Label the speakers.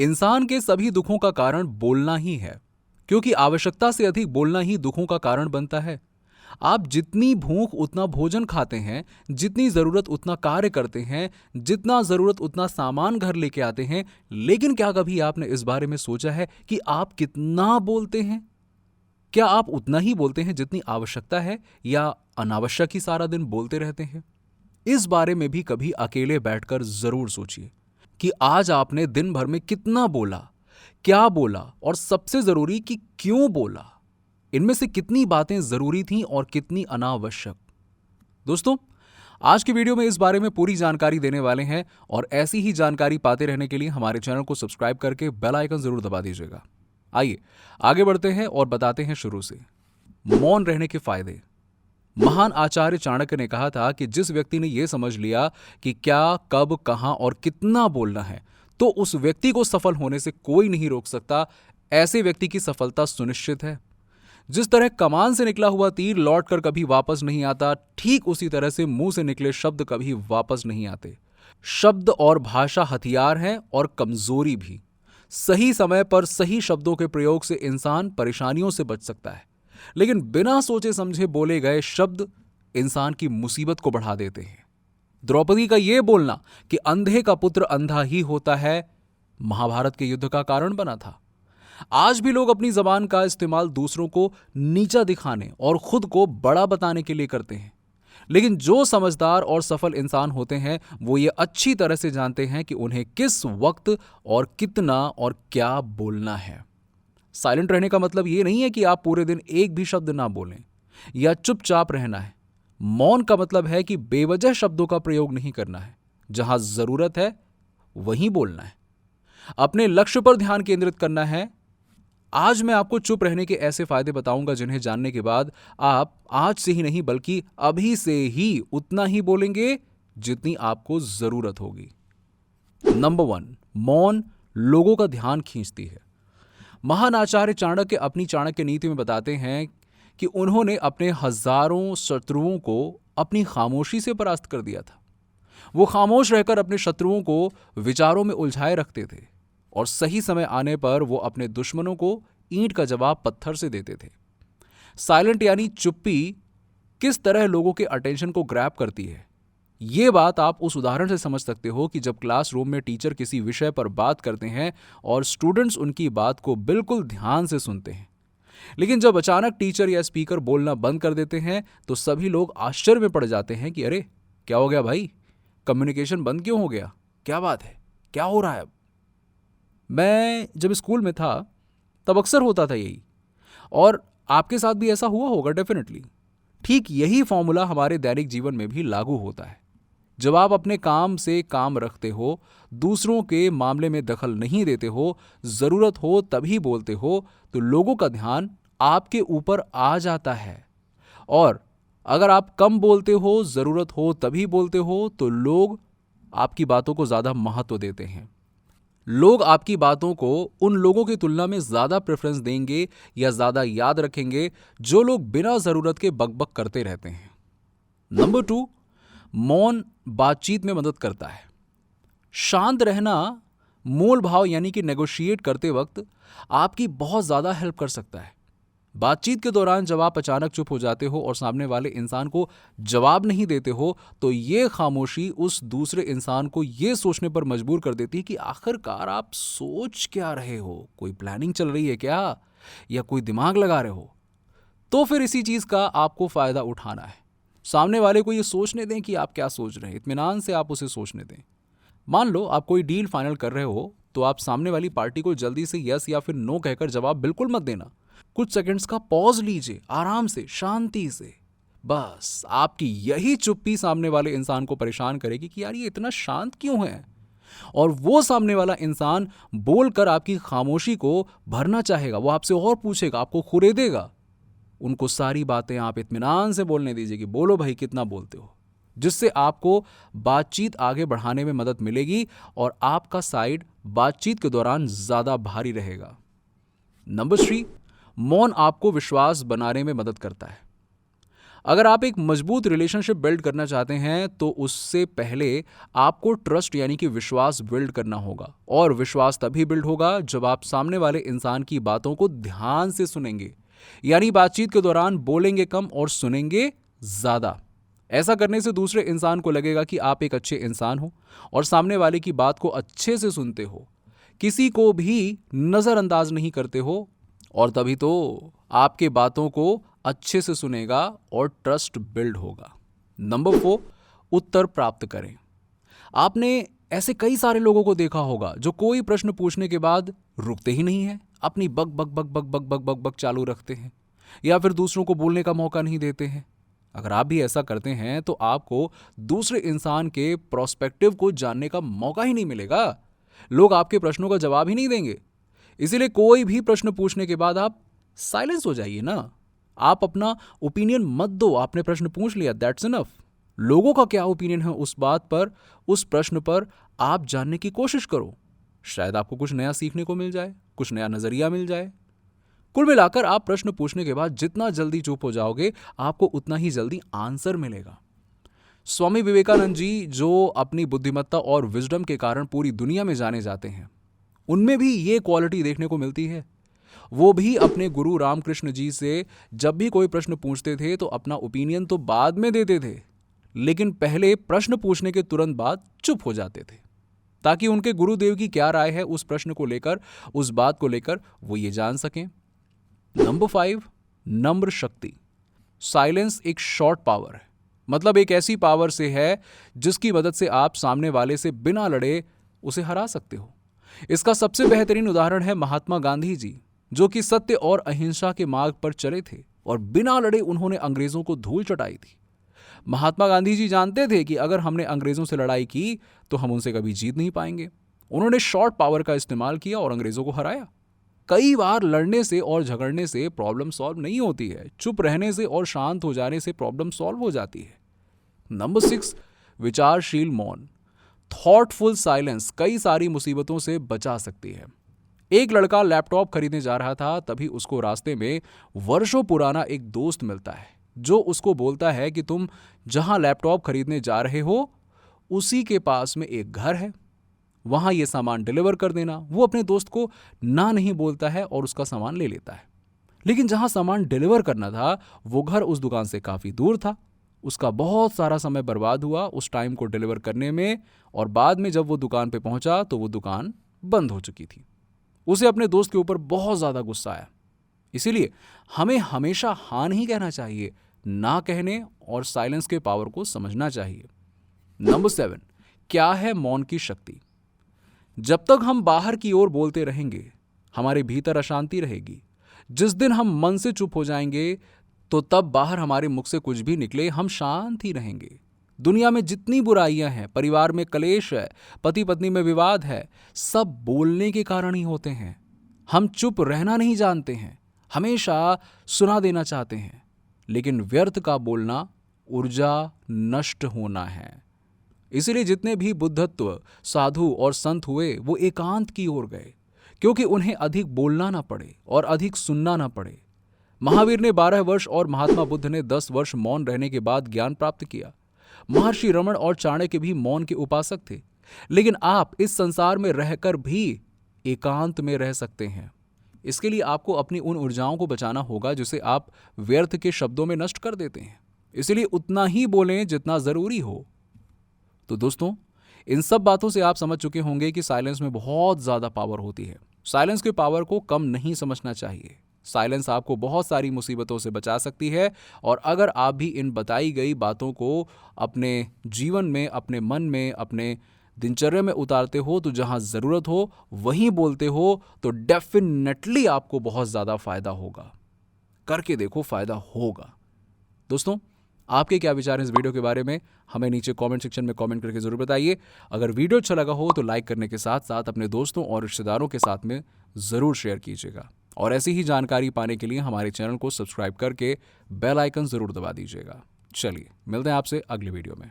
Speaker 1: इंसान के सभी दुखों का कारण बोलना ही है, क्योंकि आवश्यकता से अधिक बोलना ही दुखों का कारण बनता है। आप जितनी भूख उतना भोजन खाते हैं, जितनी जरूरत उतना कार्य करते हैं, जितना जरूरत उतना सामान घर लेके आते हैं, लेकिन क्या कभी आपने इस बारे में सोचा है कि आप कितना बोलते हैं? क्या आप उतना ही बोलते हैं जितनी आवश्यकता है, या अनावश्यक ही सारा दिन बोलते रहते हैं? इस बारे में भी कभी अकेले बैठकर जरूर सोचिए कि आज आपने दिन भर में कितना बोला, क्या बोला, और सबसे जरूरी कि क्यों बोला। इनमें से कितनी बातें जरूरी थीं और कितनी अनावश्यक। दोस्तों, आज की वीडियो में इस बारे में पूरी जानकारी देने वाले हैं, और ऐसी ही जानकारी पाते रहने के लिए हमारे चैनल को सब्सक्राइब करके बेल आइकन जरूर दबा दीजिएगा। आइए आगे बढ़ते हैं और बताते हैं शुरू से। मौन रहने के फायदे। महान आचार्य चाणक्य ने कहा था कि जिस व्यक्ति ने यह समझ लिया कि क्या, कब, कहां और कितना बोलना है, तो उस व्यक्ति को सफल होने से कोई नहीं रोक सकता। ऐसे व्यक्ति की सफलता सुनिश्चित है। जिस तरह कमान से निकला हुआ तीर लौटकर कभी वापस नहीं आता, ठीक उसी तरह से मुंह से निकले शब्द कभी वापस नहीं आते। शब्द और भाषा हथियार हैं और कमजोरी भी। सही समय पर सही शब्दों के प्रयोग से इंसान परेशानियों से बच सकता है, लेकिन बिना सोचे समझे बोले गए शब्द इंसान की मुसीबत को बढ़ा देते हैं। द्रौपदी का यह बोलना कि अंधे का पुत्र अंधा ही होता है, महाभारत के युद्ध का कारण बना था। आज भी लोग अपनी जबान का इस्तेमाल दूसरों को नीचा दिखाने और खुद को बड़ा बताने के लिए करते हैं, लेकिन जो समझदार और सफल इंसान होते हैं वो ये अच्छी तरह से जानते हैं कि उन्हें किस वक्त और कितना और क्या बोलना है। साइलेंट रहने का मतलब ये नहीं है कि आप पूरे दिन एक भी शब्द ना बोलें या चुपचाप रहना है। मौन का मतलब है कि बेवजह शब्दों का प्रयोग नहीं करना है। जहां जरूरत है वहीं बोलना है। अपने लक्ष्य पर ध्यान केंद्रित करना है। आज मैं आपको चुप रहने के ऐसे फायदे बताऊंगा जिन्हें जानने के बाद आप आज से ही नहीं बल्कि अभी से ही उतना ही बोलेंगे जितनी आपको जरूरत होगी। नंबर 1, मौन लोगों का ध्यान खींचती है। महान आचार्य चाणक्य अपनी चाणक्य नीति में बताते हैं कि उन्होंने अपने हजारों शत्रुओं को अपनी खामोशी से परास्त कर दिया था। वो खामोश रहकर अपने शत्रुओं को विचारों में उलझाए रखते थे, और सही समय आने पर वो अपने दुश्मनों को ईंट का जवाब पत्थर से देते थे। साइलेंट यानी चुप्पी किस तरह लोगों के अटेंशन को ग्रैब करती है, ये बात आप उस उदाहरण से समझ सकते हो कि जब क्लासरूम में टीचर किसी विषय पर बात करते हैं और स्टूडेंट्स उनकी बात को बिल्कुल ध्यान से सुनते हैं, लेकिन जब अचानक टीचर या स्पीकर बोलना बंद कर देते हैं तो सभी लोग आश्चर्य में पड़ जाते हैं कि अरे क्या हो गया भाई, कम्युनिकेशन बंद क्यों हो गया, क्या बात है, क्या हो रहा है अब। मैं जब स्कूल में था तब अक्सर होता था यही, और आपके साथ भी ऐसा हुआ होगा डेफिनेटली। ठीक यही फॉर्मूला हमारे दैनिक जीवन में भी लागू होता है। जब आप अपने काम से काम रखते हो, दूसरों के मामले में दखल नहीं देते हो, जरूरत हो तभी बोलते हो, तो लोगों का ध्यान आपके ऊपर आ जाता है। और अगर आप कम बोलते हो, जरूरत हो तभी बोलते हो, तो लोग आपकी बातों को ज्यादा महत्व देते हैं। लोग आपकी बातों को उन लोगों की तुलना में ज्यादा प्रेफरेंस देंगे या ज्यादा याद रखेंगे जो लोग बिना जरूरत के बकबक करते रहते हैं। नंबर 2, मौन बातचीत में मदद करता है। शांत रहना मूल भाव यानी कि नेगोशिएट करते वक्त आपकी बहुत ज्यादा हेल्प कर सकता है। बातचीत के दौरान जब आप अचानक चुप हो जाते हो और सामने वाले इंसान को जवाब नहीं देते हो, तो ये खामोशी उस दूसरे इंसान को ये सोचने पर मजबूर कर देती है कि आखिरकार आप सोच क्या रहे हो, कोई प्लानिंग चल रही है क्या, या कोई दिमाग लगा रहे हो। तो फिर इसी चीज का आपको फायदा उठाना है। सामने वाले को ये सोचने दें कि आप क्या सोच रहे हैं, इत्मीनान से आप उसे सोचने दें। मान लो आप कोई डील फाइनल कर रहे हो, तो आप सामने वाली पार्टी को जल्दी से यस या फिर नो कहकर जवाब बिल्कुल मत देना। कुछ सेकंड्स का पॉज लीजिए, आराम से, शांति से। बस आपकी यही चुप्पी सामने वाले इंसान को परेशान करेगी कि यार ये इतना शांत क्यों है, और वो सामने वाला इंसान बोलकर आपकी खामोशी को भरना चाहेगा। वो आपसे और पूछेगा, आपको खुरेदेगा। उनको सारी बातें आप इत्मीनान से बोलने दीजिए कि बोलो भाई कितना बोलते हो, जिससे आपको बातचीत आगे बढ़ाने में मदद मिलेगी और आपका साइड बातचीत के दौरान ज्यादा भारी रहेगा। नंबर 3, मौन आपको विश्वास बनाने में मदद करता है। अगर आप एक मजबूत रिलेशनशिप बिल्ड करना चाहते हैं तो उससे पहले आपको ट्रस्ट यानी कि विश्वास बिल्ड करना होगा। और विश्वास तभी बिल्ड होगा जब आप सामने वाले इंसान की बातों को ध्यान से सुनेंगे, यानी बातचीत के दौरान बोलेंगे कम और सुनेंगे ज्यादा। ऐसा करने से दूसरे इंसान को लगेगा कि आप एक अच्छे इंसान हो और सामने वाले की बात को अच्छे से सुनते हो, किसी को भी नजरअंदाज नहीं करते हो, और तभी तो आपके बातों को अच्छे से सुनेगा और ट्रस्ट बिल्ड होगा। नंबर 4, उत्तर प्राप्त करें। आपने ऐसे कई सारे लोगों को देखा होगा जो कोई प्रश्न पूछने के बाद रुकते ही नहीं है, अपनी बक बक बक बक बक बक बक बक चालू रखते हैं या फिर दूसरों को बोलने का मौका नहीं देते हैं। अगर आप भी ऐसा करते हैं तो आपको दूसरे इंसान के प्रोस्पेक्टिव को जानने का मौका ही नहीं मिलेगा। लोग आपके प्रश्नों का जवाब ही नहीं देंगे। इसीलिए कोई भी प्रश्न पूछने के बाद आप साइलेंस हो जाइए ना। आप अपना ओपिनियन मत दो, आपने प्रश्न पूछ लिया, दैट्स इनफ। लोगों का क्या ओपिनियन है उस बात पर, उस प्रश्न पर आप जानने की कोशिश करो। शायद आपको कुछ नया सीखने को मिल जाए, कुछ नया नजरिया मिल जाए। कुल मिलाकर आप प्रश्न पूछने के बाद जितना जल्दी चुप हो जाओगे, आपको उतना ही जल्दी आंसर मिलेगा। स्वामी विवेकानंद जी, जो अपनी बुद्धिमत्ता और विजडम के कारण पूरी दुनिया में जाने जाते हैं, उनमें भी ये क्वालिटी देखने को मिलती है। वो भी अपने गुरु रामकृष्ण जी से जब भी कोई प्रश्न पूछते थे तो अपना ओपिनियन तो बाद में देते थे, लेकिन पहले प्रश्न पूछने के तुरंत बाद चुप हो जाते थे, ताकि उनके गुरुदेव की क्या राय है उस प्रश्न को लेकर, उस बात को लेकर वो ये जान सकें। नंबर 5, नम्र शक्ति। साइलेंस एक शॉर्ट पावर है, मतलब एक ऐसी पावर से है जिसकी मदद से आप सामने वाले से बिना लड़े उसे हरा सकते हो। इसका सबसे बेहतरीन उदाहरण है महात्मा गांधी जी, जो कि सत्य और अहिंसा के मार्ग पर चले थे और बिना लड़े उन्होंने अंग्रेजों को धूल चटाई थी। महात्मा गांधी जी जानते थे कि अगर हमने अंग्रेजों से लड़ाई की तो हम उनसे कभी जीत नहीं पाएंगे। उन्होंने शॉर्ट पावर का इस्तेमाल किया और अंग्रेजों को हराया। कई बार लड़ने से और झगड़ने से प्रॉब्लम सॉल्व नहीं होती है, चुप रहने से और शांत हो जाने से प्रॉब्लम सॉल्व हो जाती है। नंबर 6, विचारशील मौन। थॉटफुल साइलेंस कई सारी मुसीबतों से बचा सकती है। एक लड़का लैपटॉप खरीदने जा रहा था, तभी उसको रास्ते में वर्षों पुराना एक दोस्त मिलता है, जो उसको बोलता है कि तुम जहां लैपटॉप खरीदने जा रहे हो उसी के पास में एक घर है, वहां ये सामान डिलीवर कर देना। वो अपने दोस्त को ना नहीं बोलता है और उसका सामान ले लेता है, लेकिन जहां सामान डिलीवर करना था वो घर उस दुकान से काफी दूर था। उसका बहुत सारा समय बर्बाद हुआ उस टाइम को डिलीवर करने में, और बाद में जब वो दुकान पे पहुंचा तो वो दुकान बंद हो चुकी थी। उसे अपने दोस्त के ऊपर बहुत ज्यादा गुस्सा आया। इसीलिए हमें हमेशा हाँ नहीं कहना चाहिए, ना कहने और साइलेंस के पावर को समझना चाहिए। नंबर 7, क्या है मौन की शक्ति। जब तक हम बाहर की ओर बोलते रहेंगे, हमारे भीतर अशांति रहेगी। जिस दिन हम मन से चुप हो जाएंगे तो तब बाहर हमारे मुख से कुछ भी निकले, हम शांत ही रहेंगे। दुनिया में जितनी बुराइयां हैं, परिवार में कलेश है, पति पत्नी में विवाद है, सब बोलने के कारण ही होते हैं। हम चुप रहना नहीं जानते हैं, हमेशा सुना देना चाहते हैं, लेकिन व्यर्थ का बोलना ऊर्जा नष्ट होना है। इसीलिए जितने भी बुद्धत्व साधु और संत हुए वो एकांत की ओर गए, क्योंकि उन्हें अधिक बोलना ना पड़े और अधिक सुनना ना पड़े। महावीर ने 12 वर्ष और महात्मा बुद्ध ने 10 वर्ष मौन रहने के बाद ज्ञान प्राप्त किया। महर्षि रमण और चाणक्य भी मौन के उपासक थे। लेकिन आप इस संसार में रहकर भी एकांत में रह सकते हैं। इसके लिए आपको अपनी उन ऊर्जाओं को बचाना होगा जिसे आप व्यर्थ के शब्दों में नष्ट कर देते हैं। इसलिए उतना ही बोलें जितना जरूरी हो। तो दोस्तों, इन सब बातों से आप समझ चुके होंगे कि साइलेंस में बहुत ज्यादा पावर होती है। साइलेंस के पावर को कम नहीं समझना चाहिए। साइलेंस आपको बहुत सारी मुसीबतों से बचा सकती है, और अगर आप भी इन बताई गई बातों को अपने जीवन में, अपने मन में, अपने दिनचर्या में उतारते हो, तो जहां जरूरत हो वहीं बोलते हो, तो डेफिनेटली आपको बहुत ज्यादा फायदा होगा। करके देखो, फायदा होगा। दोस्तों, आपके क्या विचार हैं इस वीडियो के बारे में, हमें नीचे कमेंट सेक्शन में कमेंट करके जरूर बताइए। अगर वीडियो अच्छा लगा हो तो लाइक करने के साथ साथ अपने दोस्तों और रिश्तेदारों के साथ में जरूर शेयर कीजिएगा, और ऐसी ही जानकारी पाने के लिए हमारे चैनल को सब्सक्राइब करके बेल आइकन जरूर दबा दीजिएगा। चलिए, मिलते हैं आपसे अगली वीडियो में।